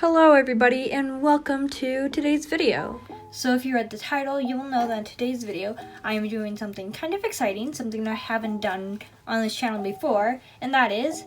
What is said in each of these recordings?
Hello everybody and welcome to today's video. So if you read the title, you will know that in today's video I am doing something kind of exciting, something that I haven't done on this channel before, and that is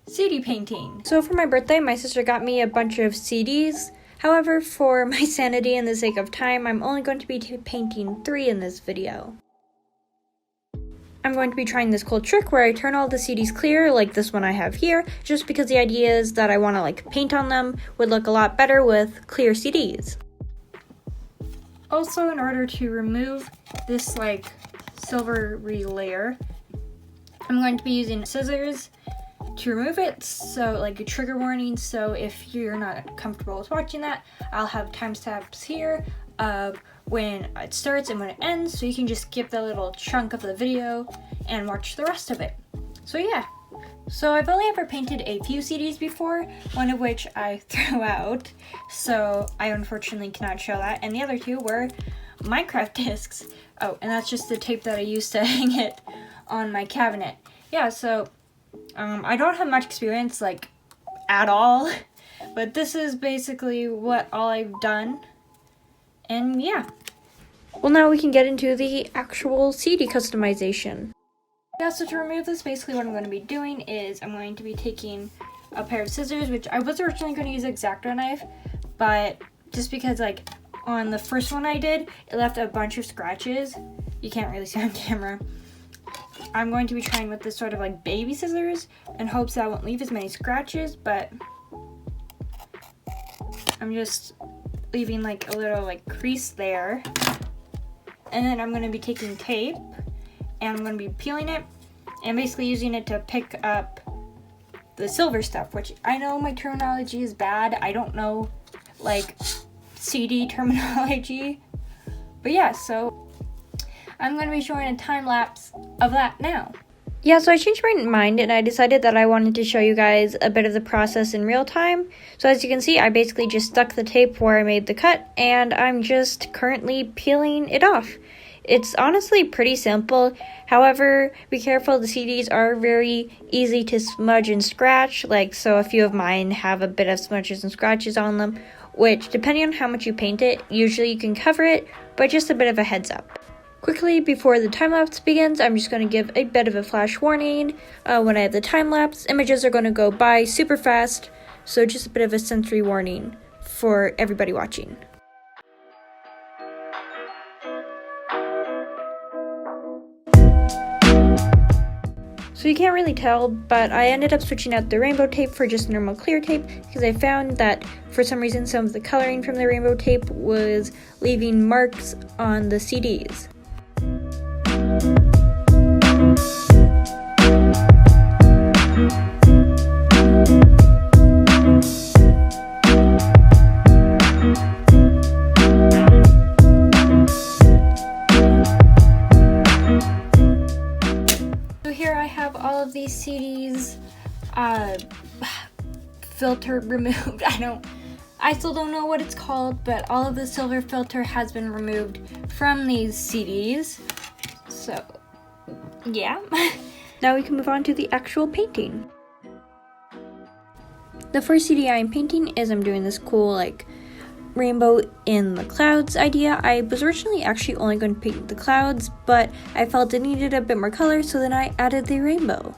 CD painting. So for my birthday, my sister got me a bunch of CDs. However, for my sanity and the sake of time, I'm only going to be painting 3 in this video. I'm going to be trying this cool trick where I turn all the CDs clear, like this one I have here, just because the idea is that I want to paint on them would look a lot better with clear CDs. Also, in order to remove this silvery layer, I'm going to be using scissors to remove it, so a trigger warning, so if you're not comfortable with watching that, I'll have timestamps here of when it starts and when it ends, so you can just skip the little chunk of the video and watch the rest of it. So yeah, so I've only ever painted a few CDs before, one of which I threw out, so I unfortunately cannot show that, and the other 2 were Minecraft discs. Oh, and that's just the tape that I used to hang it on my cabinet. Yeah, so I don't have much experience at all, but this is basically all I've done. And yeah. Well, now we can get into the actual CD customization. Yeah, so to remove this, basically what I'm going to be doing is I'm going to be taking a pair of scissors, which I was originally going to use an X-Acto knife, but just because on the first one I did, it left a bunch of scratches. You can't really see on camera. I'm going to be trying with this sort of baby scissors in hopes that I won't leave as many scratches, but I'm just leaving a little crease there. And then I'm going to be taking tape and I'm going to be peeling it and basically using it to pick up the silver stuff, which I know my terminology is bad. I don't know CD terminology, but yeah, so I'm going to be showing a time lapse of that now. Yeah, so I changed my mind and I decided that I wanted to show you guys a bit of the process in real time. So as you can see, I basically just stuck the tape where I made the cut and I'm just currently peeling it off. It's honestly pretty simple. However, be careful, the CDs are very easy to smudge and scratch. So a few of mine have a bit of smudges and scratches on them, which depending on how much you paint it, usually you can cover it, but just a bit of a heads up. Quickly, before the time-lapse begins, I'm just going to give a bit of a flash warning. When I have the time-lapse, images are going to go by super fast, so just a bit of a sensory warning for everybody watching. So you can't really tell, but I ended up switching out the rainbow tape for just normal clear tape because I found that for some reason some of the coloring from the rainbow tape was leaving marks on the CDs. So here I have all of these CDs filter removed. I still don't know what it's called, but all of the silver filter has been removed from these CDs. So, yeah. Now we can move on to the actual painting. The first CD I'm painting is I'm doing this cool, rainbow in the clouds idea. I was originally actually only going to paint the clouds, but I felt it needed a bit more color, so then I added the rainbow.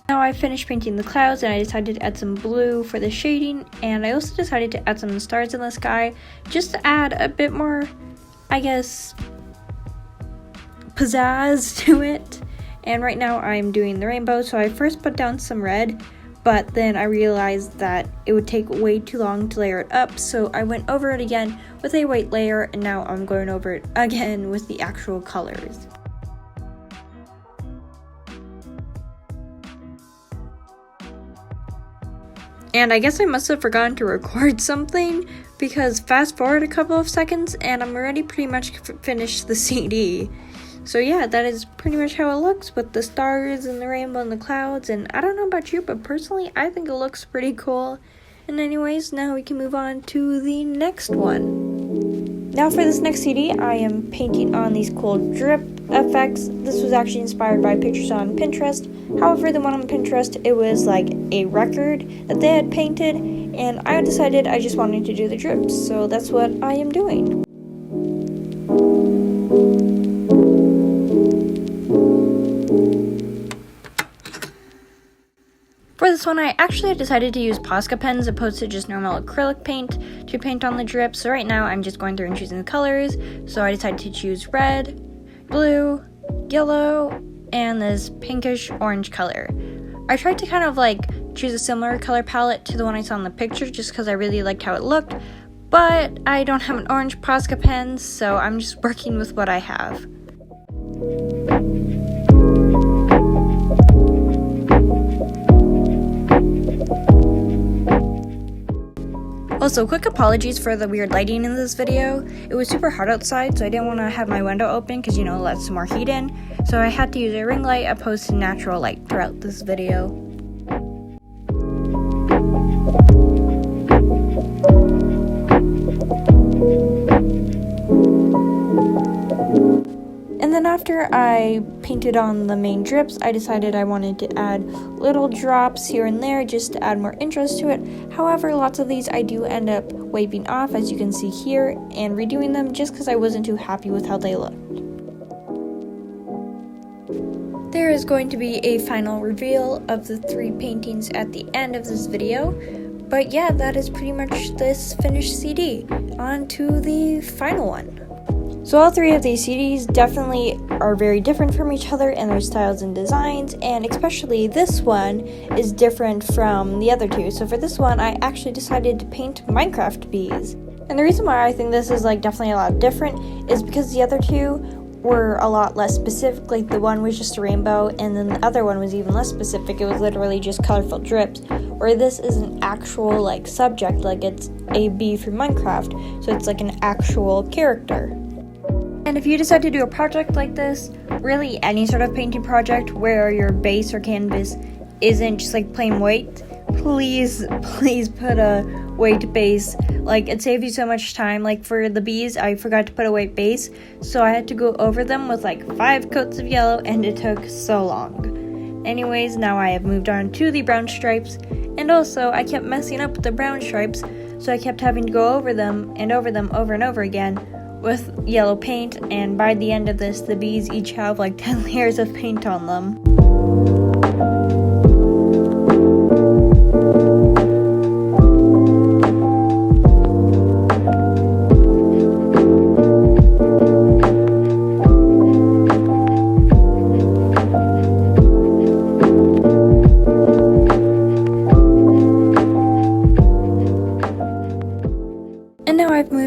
Now I finished painting the clouds and I decided to add some blue for the shading, and I also decided to add some stars in the sky just to add a bit more, I guess, pizzazz to it. And right now I'm doing the rainbow, so I first put down some red, but then I realized that it would take way too long to layer it up, so I went over it again with a white layer, and now I'm going over it again with the actual colors. And I guess I must have forgotten to record something, because fast forward a couple of seconds and I'm already pretty much finished the CD. So yeah, that is pretty much how it looks with the stars and the rainbow and the clouds, and I don't know about you, but personally I think it looks pretty cool. And anyways, now we can move on to the next one. Now for this next CD, I am painting on these cool drip effects. This was actually inspired by pictures on Pinterest. However, the one on Pinterest, it was like a record that they had painted, and I decided I just wanted to do the drips, so that's what I am doing. For this one, I actually decided to use Posca pens as opposed to just normal acrylic paint to paint on the drips. So right now, I'm just going through and choosing the colors. So I decided to choose red, blue, yellow, and this pinkish orange color. I tried to kind of like choose a similar color palette to the one I saw in the picture just because I really liked how it looked. But I don't have an orange Posca pen, so I'm just working with what I have. Also, quick apologies for the weird lighting in this video. It was super hot outside, so I didn't want to have my window open because, you know, let some more heat in. So I had to use a ring light opposed to natural light throughout this video. And then after I painted on the main drips, I decided I wanted to add little drops here and there just to add more interest to it. However, lots of these I do end up wiping off, as you can see here, and redoing them just because I wasn't too happy with how they looked. There is going to be a final reveal of the 3 paintings at the end of this video. But yeah, that is pretty much this finished CD. On to the final one. So all 3 of these CDs definitely are very different from each other in their styles and designs, and especially this one is different from the other 2. So for this one, I actually decided to paint Minecraft bees. And the reason why I think this is like definitely a lot different is because the other 2 were a lot less specific. Like the one was just a rainbow, and then the other one was even less specific. It was literally just colorful drips, where this is an actual like subject, like it's a bee from Minecraft, so it's like an actual character. And if you decide to do a project like this, really any sort of painting project where your base or canvas isn't just like plain white, please put a white base. Like, it saves you so much time. Like for the bees, I forgot to put a white base, so I had to go over them with like 5 coats of yellow, and it took so long. Anyways, now I have moved on to the brown stripes, and also I kept messing up with the brown stripes, so I kept having to go over them over and over again with yellow paint, and by the end of this, the bees each have like 10 layers of paint on them.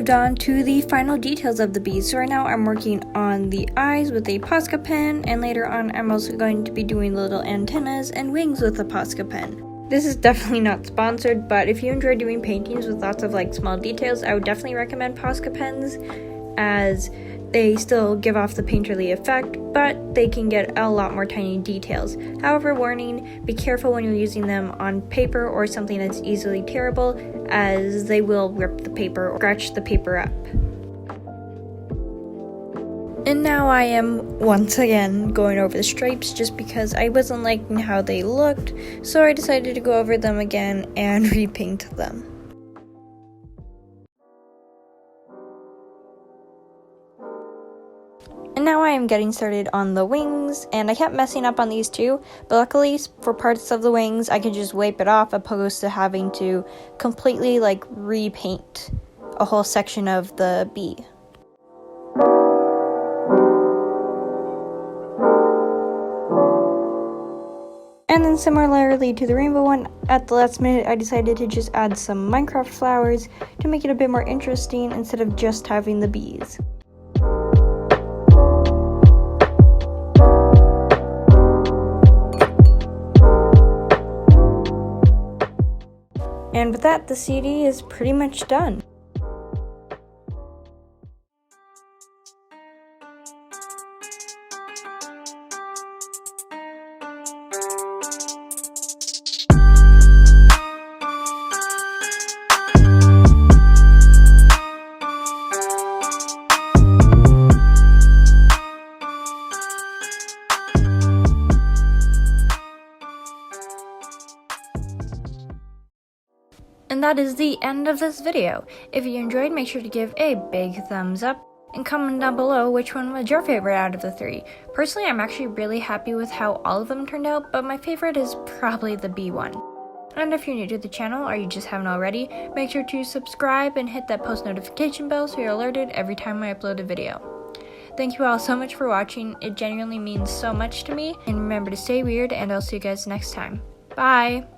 On to the final details of the bees. So right now I'm working on the eyes with a Posca pen, and later on I'm also going to be doing little antennas and wings with a Posca pen. This is definitely not sponsored, but if you enjoy doing paintings with lots of like small details, I would definitely recommend Posca pens, as they still give off the painterly effect, but they can get a lot more tiny details. However, warning, be careful when you're using them on paper or something that's easily tearable, as they will rip the paper or scratch the paper up. And now I am once again going over the stripes just because I wasn't liking how they looked, so I decided to go over them again and repaint them. And now I am getting started on the wings, and I kept messing up on these 2, but luckily for parts of the wings I could just wipe it off opposed to having to completely like repaint a whole section of the bee. And then similarly to the rainbow one, at the last minute I decided to just add some Minecraft flowers to make it a bit more interesting instead of just having the bees. And with that, the CD is pretty much done. that is the end of this video. If you enjoyed, make sure to give a big thumbs up and comment down below which one was your favorite out of the 3. Personally, I'm actually really happy with how all of them turned out, but my favorite is probably the B one. And if you're new to the channel or you just haven't already, make sure to subscribe and hit that post notification bell so you're alerted every time I upload a video. Thank you all so much for watching, it genuinely means so much to me, and remember to stay weird, and I'll see you guys next time. Bye!